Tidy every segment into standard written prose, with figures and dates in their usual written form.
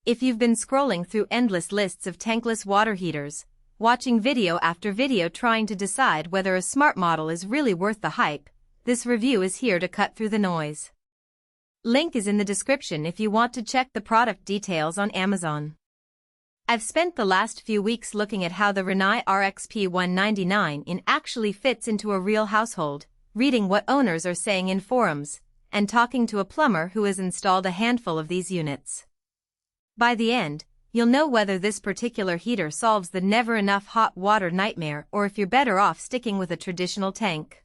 If you've been scrolling through endless lists of tankless water heaters, watching video after video trying to decide whether a smart model is really worth the hype, this review is here to cut through the noise. Link is in the description if you want to check the product details on Amazon. I've spent the last few weeks looking at how the Rinnai RXP199iN actually fits into a real household, reading what owners are saying in forums, and talking to a plumber who has installed a handful of these units. By the end, you'll know whether this particular heater solves the never-enough hot water nightmare or if you're better off sticking with a traditional tank.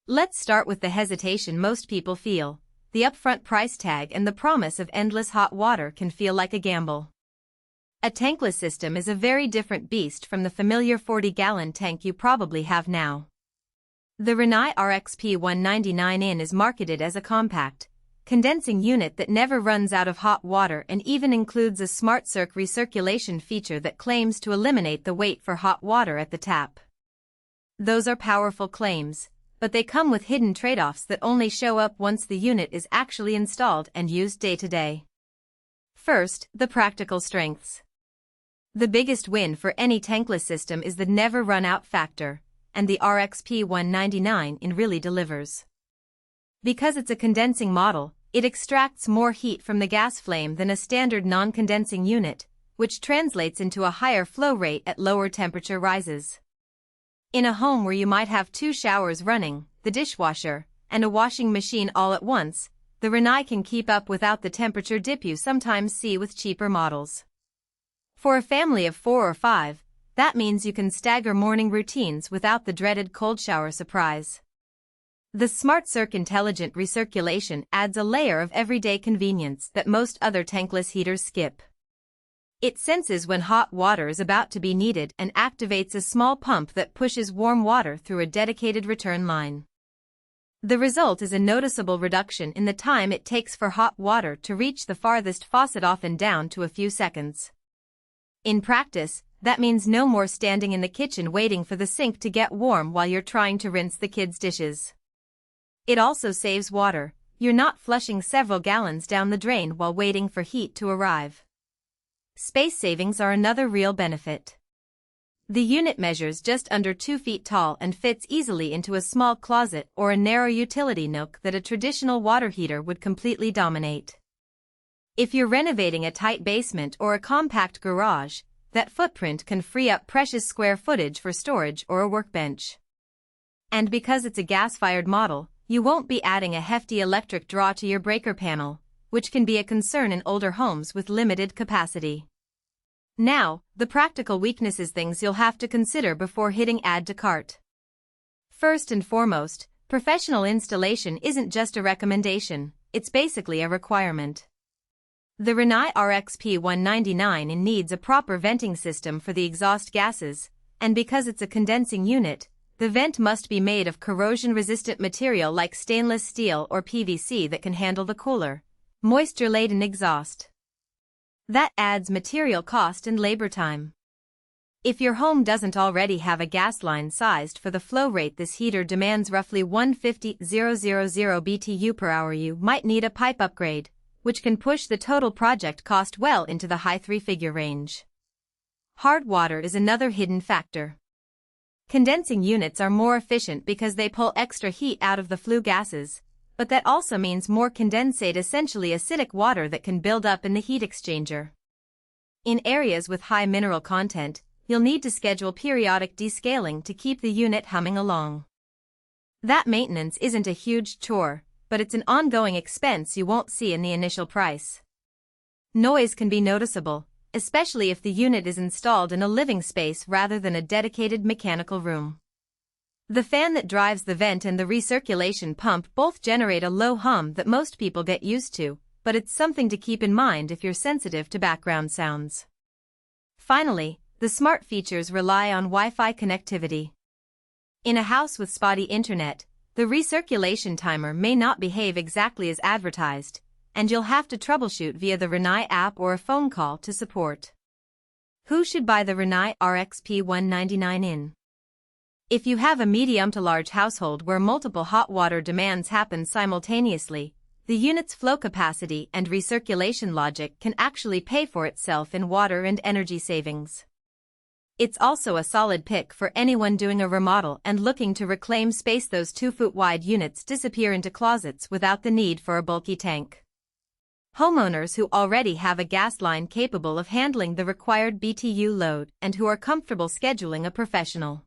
Let's start with the hesitation most people feel. The upfront price tag and the promise of endless hot water can feel like a gamble. A tankless system is a very different beast from the familiar 40-gallon tank you probably have now. The Rinnai RXP199iN is marketed as a compact, condensing unit that never runs out of hot water and even includes a Smart-Circ recirculation feature that claims to eliminate the wait for hot water at the tap. Those are powerful claims, but they come with hidden trade-offs that only show up once the unit is actually installed and used day to day. First, the practical strengths. The biggest win for any tankless system is the never-run-out factor, and the RXP199iN really delivers. Because it's a condensing model, it extracts more heat from the gas flame than a standard non-condensing unit, which translates into a higher flow rate at lower temperature rises. In a home where you might have 2 showers running, the dishwasher, and a washing machine all at once, the Rinnai can keep up without the temperature dip you sometimes see with cheaper models. For a family of 4 or 5, that means you can stagger morning routines without the dreaded cold shower surprise. The Smart-Circ intelligent recirculation adds a layer of everyday convenience that most other tankless heaters skip. It senses when hot water is about to be needed and activates a small pump that pushes warm water through a dedicated return line. The result is a noticeable reduction in the time it takes for hot water to reach the farthest faucet, often down to a few seconds. In practice, that means no more standing in the kitchen waiting for the sink to get warm while you're trying to rinse the kids' dishes. It also saves water. You're not flushing several gallons down the drain while waiting for heat to arrive. Space savings are another real benefit. The unit measures just under 2 feet tall and fits easily into a small closet or a narrow utility nook that a traditional water heater would completely dominate. If you're renovating a tight basement or a compact garage, that footprint can free up precious square footage for storage or a workbench. And because it's a gas-fired model, you won't be adding a hefty electric draw to your breaker panel, which can be a concern in older homes with limited capacity. Now, the practical weaknesses, things you'll have to consider before hitting add to cart. First and foremost, professional installation isn't just a recommendation, it's basically a requirement. The Rinnai RXP199iN needs a proper venting system for the exhaust gases, and because it's a condensing unit, the vent must be made of corrosion-resistant material like stainless steel or PVC that can handle the cooler, moisture-laden exhaust. That adds material cost and labor time. If your home doesn't already have a gas line sized for the flow rate this heater demands, roughly 150,000 BTU per hour, you might need a pipe upgrade, which can push the total project cost well into the high 3-figure range. Hard water is another hidden factor. Condensing units are more efficient because they pull extra heat out of the flue gases, but that also means more condensate, essentially acidic water that can build up in the heat exchanger. In areas with high mineral content, you'll need to schedule periodic descaling to keep the unit humming along. That maintenance isn't a huge chore, but it's an ongoing expense you won't see in the initial price. Noise can be noticeable, especially if the unit is installed in a living space rather than a dedicated mechanical room. The fan that drives the vent and the recirculation pump both generate a low hum that most people get used to, but it's something to keep in mind if you're sensitive to background sounds. Finally, the smart features rely on Wi-Fi connectivity. In a house with spotty internet, the recirculation timer may not behave exactly as advertised, and you'll have to troubleshoot via the Rinnai app or a phone call to support. Who should buy the Rinnai RXP199iN? If you have a medium to large household where multiple hot water demands happen simultaneously, The unit's flow capacity and recirculation logic can actually pay for itself in water and energy savings. It's also a solid pick for anyone doing a remodel and looking to reclaim space. Those 2-foot-wide units disappear into closets without the need for a bulky tank. Homeowners who already have a gas line capable of handling the required BTU load and who are comfortable scheduling a professional